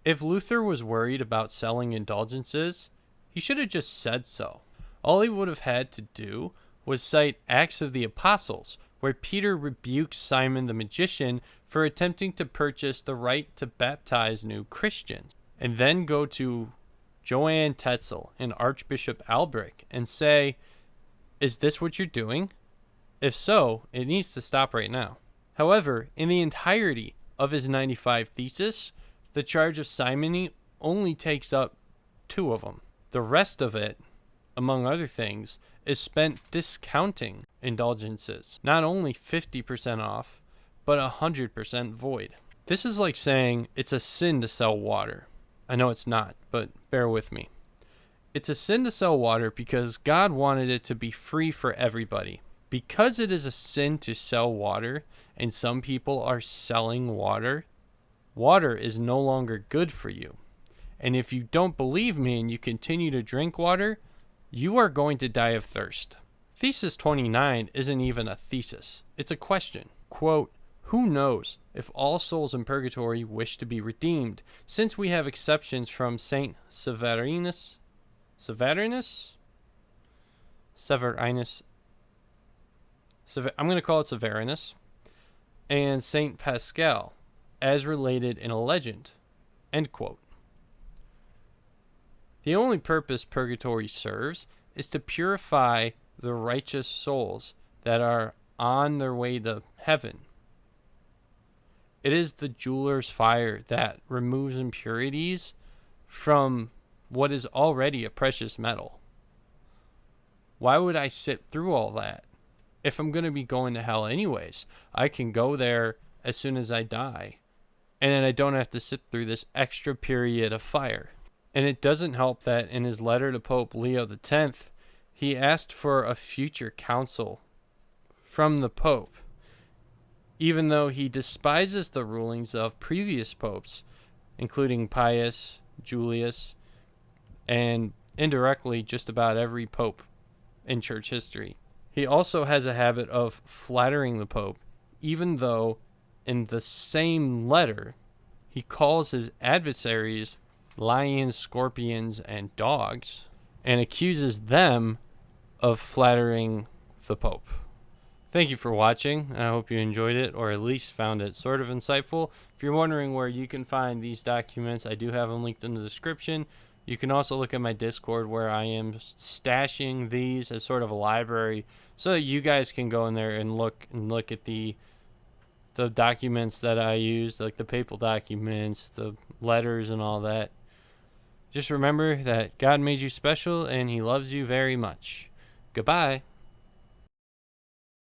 If Luther was worried about selling indulgences, he should have just said so. All he would have had to do was cite Acts of the Apostles, where Peter rebukes Simon the magician for attempting to purchase the right to baptize new Christians, and then go to Johann Tetzel and Archbishop Albrecht and say, "Is this what you're doing? If so, it needs to stop right now." However, in the entirety of his 95 thesis, the charge of simony only takes up 2 of them. The rest of it, among other things, is spent discounting indulgences, not only 50% off, but 100% void. This is like saying it's a sin to sell water. I know it's not, but bear with me. It's a sin to sell water because God wanted it to be free for everybody. Because it is a sin to sell water, and some people are selling water, water is no longer good for you. And if you don't believe me and you continue to drink water, you are going to die of thirst. Thesis 29 isn't even a thesis. It's a question. Quote, "Who knows if all souls in purgatory wish to be redeemed, since we have exceptions from Saint Severinus, I'm going to call it Severinus, and Saint Pascal, as related in a legend." End quote. The only purpose purgatory serves is to purify the righteous souls that are on their way to heaven. It is the jeweler's fire that removes impurities from what is already a precious metal. Why would I sit through all that? If I'm going to be going to hell anyways, I can go there as soon as I die, and then I don't have to sit through this extra period of fire. And it doesn't help that in his letter to Pope Leo X, he asked for a future council from the Pope, even though he despises the rulings of previous popes, including Pius, Julius, and indirectly just about every pope in church history. He also has a habit of flattering the Pope, even though in the same letter he calls his adversaries lions, scorpions, and dogs, and accuses them of flattering the Pope. Thank you for watching. I hope you enjoyed it, or at least found it sort of insightful. If you're wondering where you can find these documents, I do have them linked in the description. You can also look at my Discord, where I am stashing these as sort of a library, so that you guys can go in there and look at the documents that I use, like the papal documents, the letters, and all that. Just remember that God made you special and he loves you very much. Goodbye.